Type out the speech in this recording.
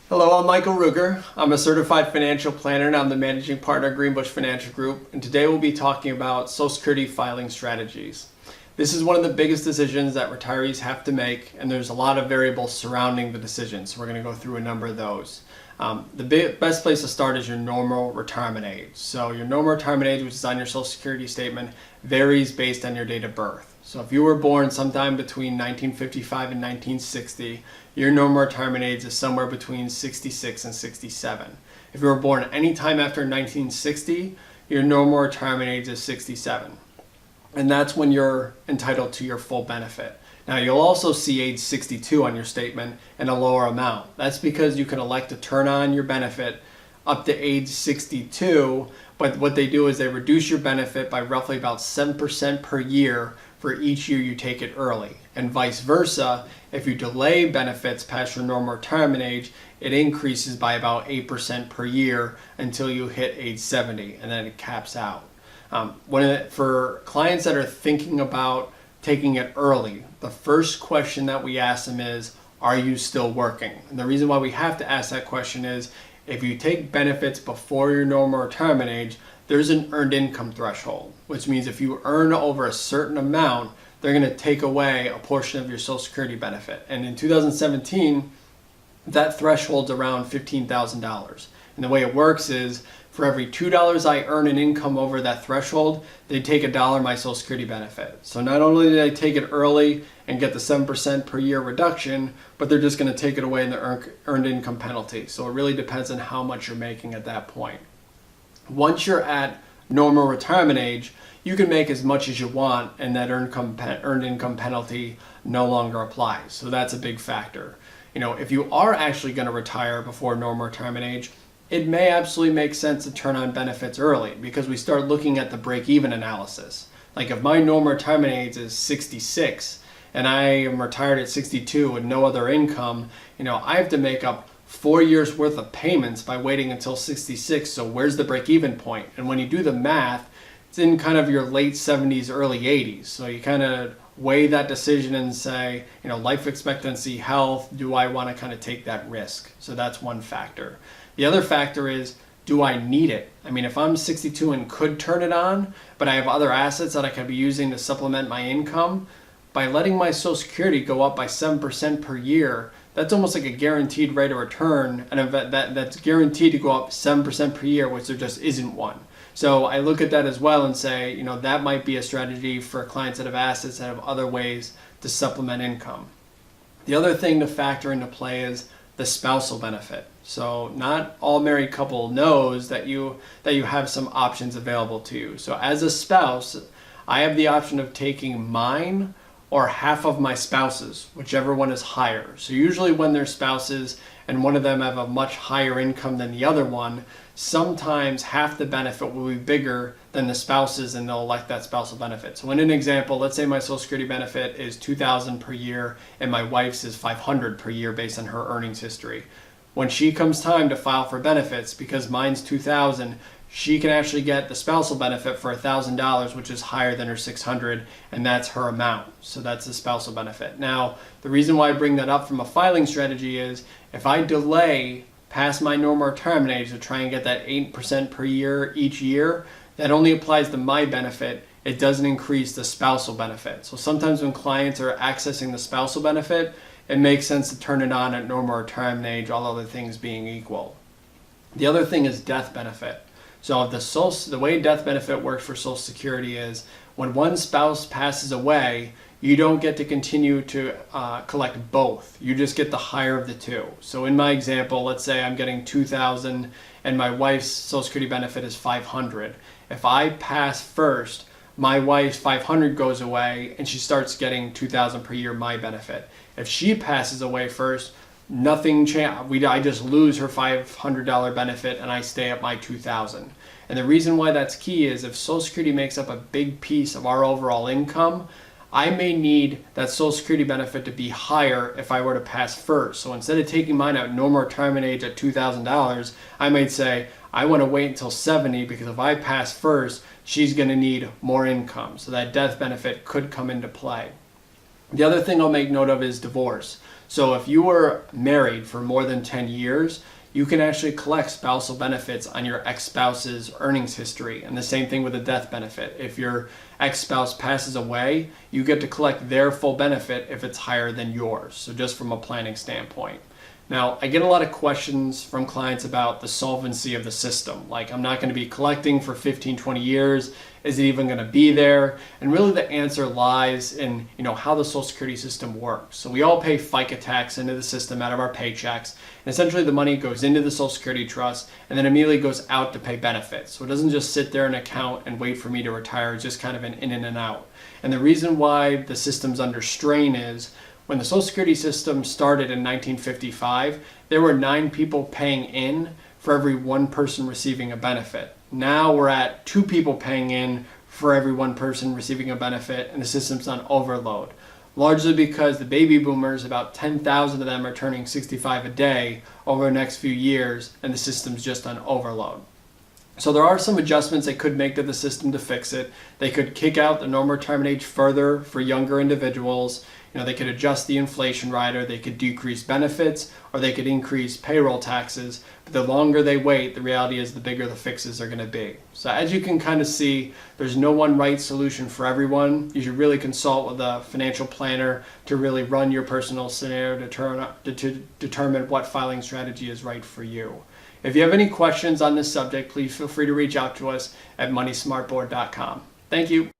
Hello, I'm Michael Ruger. I'm a certified financial planner and I'm the managing partner at Greenbush Financial Group. And today we'll be talking about Social Security filing strategies. This is one of the biggest decisions that retirees have to make, and there's a lot of variables surrounding the decision. So we're going to go through a number of those. The best place to start is your normal retirement age. So your normal retirement age, which is on your Social Security statement, varies based on your date of birth. So if you were born sometime between 1955 and 1960, your normal retirement age is somewhere between 66 and 67. If you were born any time after 1960, your normal retirement age is 67. And that's when you're entitled to your full benefit. Now you'll also see age 62 on your statement and a lower amount. That's because you can elect to turn on your benefit up to age 62, but what they do is they reduce your benefit by roughly about 7% per year for each year you take it early. And vice versa, if you delay benefits past your normal retirement age, it increases by about 8% per year until you hit age 70, and then it caps out. For clients that are thinking about taking it early, the first question that we ask them is, are you still working? And the reason why we have to ask that question is, if you take benefits before your normal retirement age, there's an earned income threshold, which means if you earn over a certain amount, they're going to take away a portion of your Social Security benefit. And in 2017, that threshold's around $15,000. And the way it works is, for every $2 I earn in income over that threshold, they take $1 of my Social Security benefit. So not only do they take it early and get the 7% per year reduction, but they're just going to take it away in the earned income penalty. So it really depends on how much you're making at that point. Once you're at normal retirement age, you can make as much as you want, and that earned income penalty no longer applies. So that's a big factor. If you are actually going to retire before normal retirement age, it may absolutely make sense to turn on benefits early, because we start looking at the break-even analysis. Like if my normal retirement age is 66 and I am retired at 62 with no other income, I have to make up 4 years worth of payments by waiting until 66. So where's the break-even point? And when you do the math, it's in kind of your late 70s, early 80s. So you kind of weigh that decision and say, life expectancy, health, do I want to kind of take that risk? So that's one factor. The other factor is, do I need it? I mean, if I'm 62 and could turn it on, but I have other assets that I could be using to supplement my income, by letting my Social Security go up by 7% per year, that's almost like a guaranteed rate of return, and that's guaranteed to go up 7% per year, which there just isn't one. So I look at that as well and say, that might be a strategy for clients that have assets that have other ways to supplement income. The other thing to factor into play is the spousal benefit. So not all married couple knows that you have some options available to you. So as a spouse, I have the option of taking mine or half of my spouse's, whichever one is higher. So usually when they're spouses and one of them have a much higher income than the other one, sometimes half the benefit will be bigger than the spouse's, and they'll elect that spousal benefit. So in an example, let's say my Social Security benefit is $2,000 per year and my wife's is $500 per year based on her earnings history. When she comes time to file for benefits, because mine's $2,000, she can actually get the spousal benefit for $1,000, which is higher than her $600, and that's her amount. So that's the spousal benefit. Now, the reason why I bring that up from a filing strategy is, if I delay past my normal retirement age to try and get that 8% per year each year, that only applies to my benefit. It doesn't increase the spousal benefit. So sometimes when clients are accessing the spousal benefit, it makes sense to turn it on at normal retirement age, all other things being equal. The other thing is death benefit. So the way death benefit works for Social Security is, when one spouse passes away, you don't get to continue to collect both. You just get the higher of the two. So in my example, let's say I'm getting $2,000 and my wife's Social Security benefit is $500. If I pass first, my wife's $500 goes away and she starts getting $2,000 per year, my benefit. If she passes away first, nothing changes. I just lose her $500 benefit and I stay at my $2,000. And the reason why that's key is, if Social Security makes up a big piece of our overall income, I may need that Social Security benefit to be higher if I were to pass first. So instead of taking mine at normal retirement age at $2,000, I might say, I want to wait until 70, because if I pass first, she's going to need more income. So that death benefit could come into play. The other thing I'll make note of is divorce. So if you were married for more than 10 years, you can actually collect spousal benefits on your ex-spouse's earnings history. And the same thing with a death benefit. If your ex-spouse passes away, you get to collect their full benefit if it's higher than yours. So just from a planning standpoint. Now, I get a lot of questions from clients about the solvency of the system. Like, I'm not going to be collecting for 15, 20 years. Is it even going to be there? And really the answer lies in, how the Social Security system works. So we all pay FICA tax into the system out of our paychecks. And essentially the money goes into the Social Security trust and then immediately goes out to pay benefits. So it doesn't just sit there in an account and wait for me to retire. It's just kind of an in and out. And the reason why the system's under strain is when the Social Security system started in 1955, there were 9 people paying in for every 1 person receiving a benefit. Now we're at 2 people paying in for every 1 person receiving a benefit, and the system's on overload. Largely because the baby boomers, about 10,000 of them are turning 65 a day over the next few years, and the system's just on overload. So there are some adjustments they could make to the system to fix it. They could kick out the normal retirement age further for younger individuals. They could adjust the inflation rider, they could decrease benefits, or they could increase payroll taxes. But the longer they wait, the reality is the bigger the fixes are going to be. So as you can kind of see, there's no one right solution for everyone. You should really consult with a financial planner to really run your personal scenario to determine what filing strategy is right for you. If you have any questions on this subject, please feel free to reach out to us at moneysmartboard.com. Thank you.